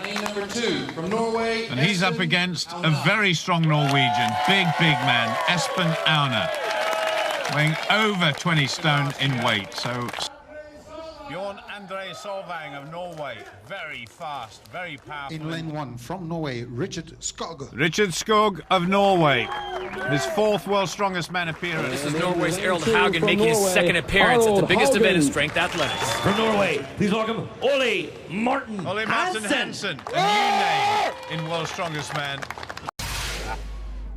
Lane number 2 from Norway. And he's up against a very strong Norwegian, big man, Espen Aune, weighing over 20 stone in weight. So Bjørn Solvang of Norway, very fast, very powerful. In lane 1 from Norway, Richard Skog. Richard Skog of Norway, his 4th World's Strongest Man appearance. This is Norway's Arild Haugen making his 2nd appearance at the biggest event in strength athletics. From Norway, please welcome Ole Martin Hansen, a new name in World's Strongest Man.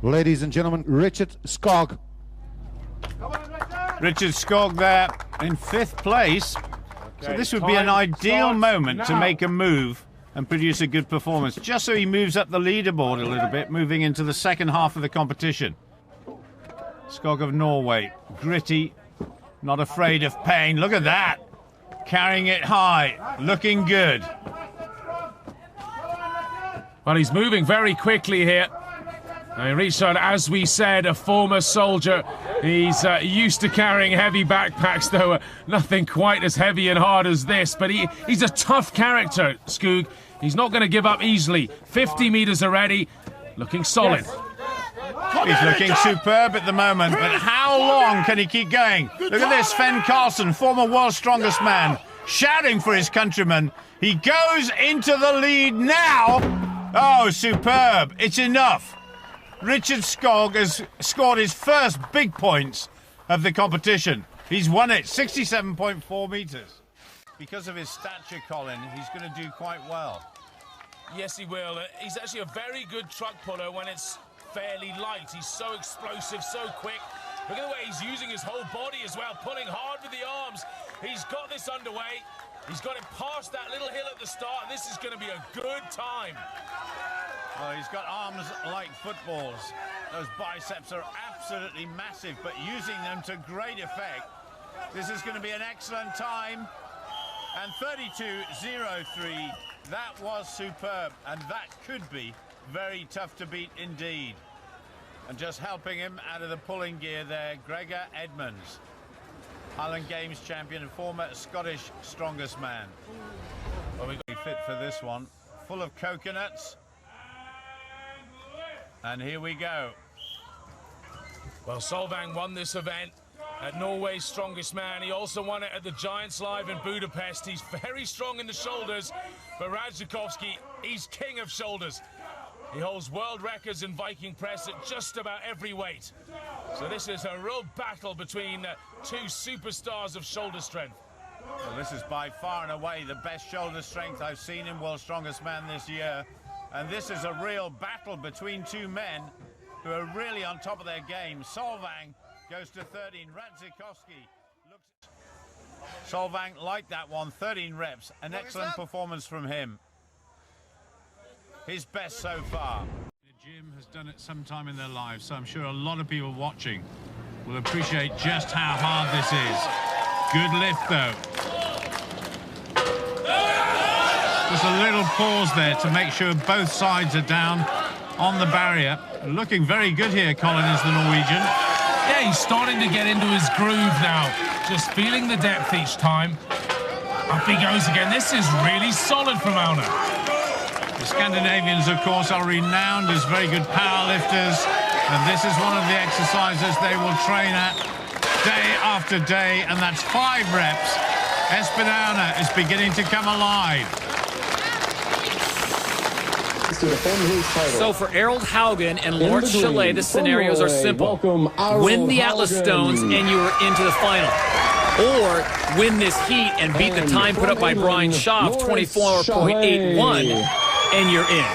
Ladies and gentlemen, Richard Skog. Richard Skog there in 5th place. So this would be an ideal moment to make a move and produce a good performance, just so he moves up the leaderboard a little bit, moving into the second half of the competition. Skog of Norway, gritty, not afraid of pain. Look at that, carrying it high, looking good. Well, he's moving very quickly here. Richard, as we said, a former soldier. He's used to carrying heavy backpacks, though nothing quite as heavy and hard as this. But he's a tough character, Skog. He's not going to give up easily. 50 metres already, looking solid. He's looking superb at the moment, but how long can he keep going? Look at this, Svend Karlsen, former World's Strongest Man, shouting for his countrymen. He goes into the lead now. Oh, superb. It's enough. Richard Skog has scored his first big points of the competition. He's won it, 67.4 metres. Because of his stature, Colin, he's going to do quite well. Yes, he will. He's actually a very good truck puller when it's fairly light. He's so explosive, so quick. Look at the way he's using his whole body as well, pulling hard with the arms. He's got this underway. He's got it past that little hill at the start. This is going to be a good time. Well, he's got arms like footballs. Those biceps are absolutely massive, but using them to great effect. This is going to be an excellent time. And 32.03, that was superb, and that could be very tough to beat indeed. And just helping him out of the pulling gear there, Gregor Edmonds, Highland Games champion and former Scottish strongest man. Well, we got fit for this one, full of coconuts. And here we go. Well, Solvang won this event at Norway's Strongest Man. He also won it at the Giants Live in Budapest. He's very strong in the shoulders, but Radzikowski, he's king of shoulders. He holds world records in Viking press at just about every weight. So this is a real battle between two superstars of shoulder strength. Well, this is by far and away the best shoulder strength I've seen in World's Strongest Man this year. And this is a real battle between two men who are really on top of their game. Solvang goes to 13. Radzikowski looks... Solvang liked that one, 13 reps. An excellent performance from him. His best so far. The gym has done it sometime in their lives, so I'm sure a lot of people watching will appreciate just how hard this is. Good lift, though. Just a little pause there to make sure both sides are down on the barrier. Looking very good here, Colin, is the Norwegian. Yeah, he's starting to get into his groove now. Just feeling the depth each time. Up he goes again. This is really solid from Aune. The Scandinavians, of course, are renowned as very good powerlifters, and this is one of the exercises they will train at day after day, and that's 5 reps. Espen Aune is beginning to come alive. So for Arild Haugen and Lord Chalet, the scenarios are simple. Win the Atlas Stones and you are into the final. Or win this heat and beat the time put up by Brian Shaw of 24.81 and you're in.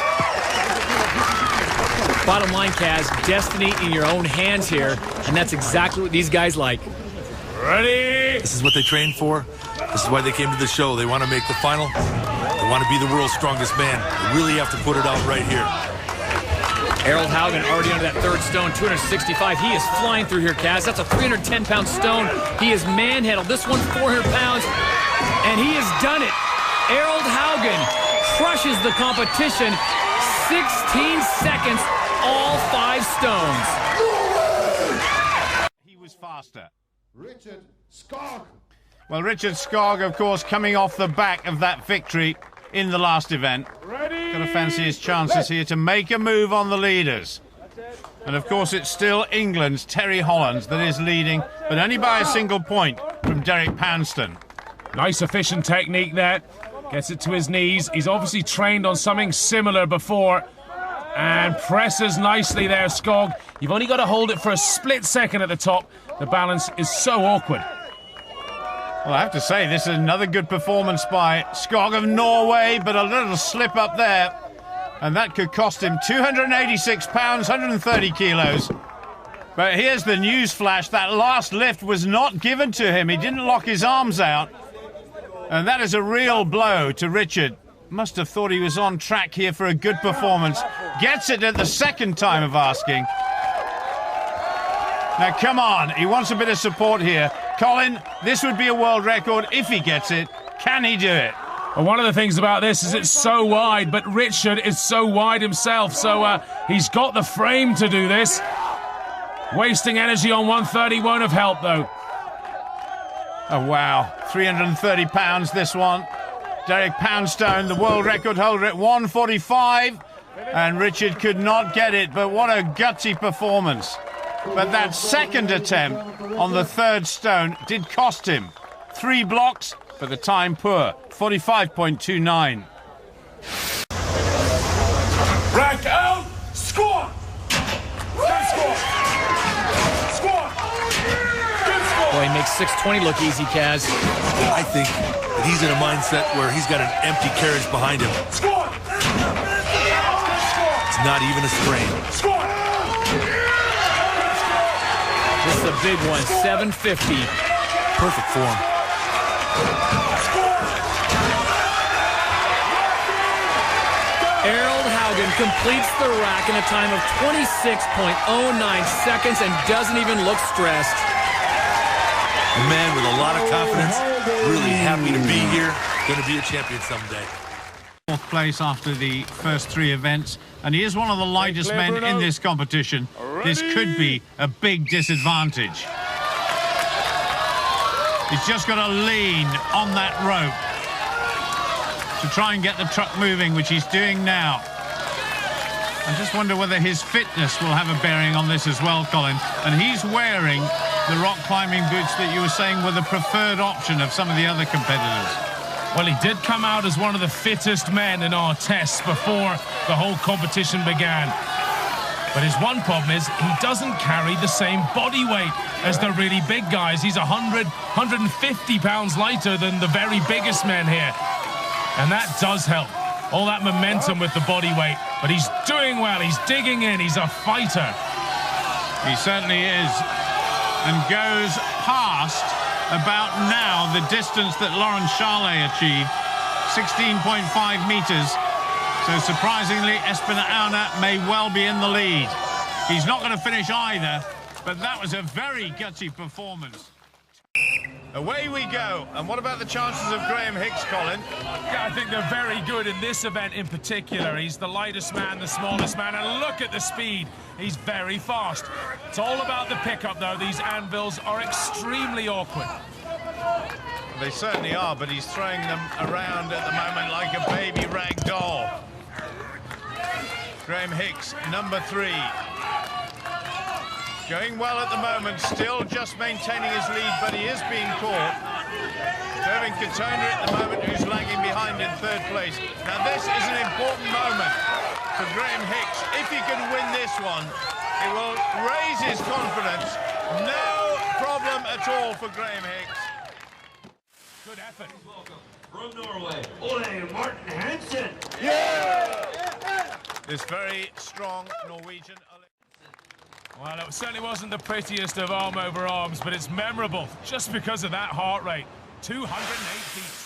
Bottom line, Kaz, destiny in your own hands here, and that's exactly what these guys like. Ready? This is what they trained for. This is why they came to the show. They want to make the final. They want to be the world's strongest man. They really have to put it out right here. Arild Haugen already under that 3rd stone, 265. He is flying through here, Kaz. That's a 310-pound stone. He is manhandled. This one's 400 pounds, and he has done it. Arild Haugen crushes the competition. 16 seconds, all 5 stones. He was faster. Richard Skog. Well, Richard Skog, of course, coming off the back of that victory in the last event. Got to fancy his chances here to make a move on the leaders. And of course it's still England's Terry Hollands that is leading, but only by a single point from Derek Poundstone. Nice efficient technique there. Gets it to his knees. He's obviously trained on something similar before. And presses nicely there, Skog. You've only got to hold it for a split second at the top. The balance is so awkward. Well, I have to say, this is another good performance by Skog of Norway, but a little slip up there. And that could cost him 286 pounds, 130 kilos. But here's the news flash. That last lift was not given to him. He didn't lock his arms out. And that is a real blow to Richard. Must have thought he was on track here for a good performance. Gets it at the second time of asking. Now, come on. He wants a bit of support here. Colin, this would be a world record if he gets it. Can he do it? Well, one of the things about this is it's so wide, but Richard is so wide himself, so he's got the frame to do this. Wasting energy on 130 won't have helped, though. Oh, wow. 330 pounds, this one. Derek Poundstone, the world record holder at 145. And Richard could not get it, but what a gutsy performance. But that second attempt on the third stone did cost him 3 blocks, but the time poor, 45.29. Rack out, score! Good score! Score! Good score! Boy, he makes 620 look easy, Kaz. I think that he's in a mindset where he's got an empty carriage behind him. Score! It's not even a strain. Score! This is a big one, 750. Perfect form. Arild Haugen completes the rack in a time of 26.09 seconds and doesn't even look stressed. A man with a lot of confidence, really happy to be here, going to be a champion someday. Fourth place after the first 3 events, and he is one of the lightest men in this competition. This could be a big disadvantage. He's just got to lean on that rope to try and get the truck moving, which he's doing now. I just wonder whether his fitness will have a bearing on this as well, Colin. And he's wearing the rock climbing boots that you were saying were the preferred option of some of the other competitors. Well, he did come out as one of the fittest men in our tests before the whole competition began. But his one problem is he doesn't carry the same body weight as the really big guys. He's 100, 150 pounds lighter than the very biggest men here. And that does help. All that momentum with the body weight. But he's doing well. He's digging in. He's a fighter. He certainly is. And goes past about now the distance that Laurent Charlet achieved, 16.5 meters. So surprisingly, Espen Aune may well be in the lead. He's not going to finish either, but that was a very gutsy performance. Away we go. And what about the chances of Graham Hicks, Colin? Yeah, I think they're very good in this event in particular. He's the lightest man, the smallest man, and look at the speed. He's very fast. It's all about the pickup, though. These anvils are extremely awkward. They certainly are, but he's throwing them around at the moment like a baby rag doll. Graham Hicks, number 3. Going well at the moment, still just maintaining his lead, but he is being caught. Irving Katona at the moment, who's lagging behind in 3rd place. Now this is an important moment for Graham Hicks. If he can win this one, it will raise his confidence. No problem at all for Graham Hicks. Good effort. From Norway, Ole Martin Hansen. This very strong Norwegian. Well, it certainly wasn't the prettiest of arm over arms, but it's memorable just because of that heart rate. 208 feet.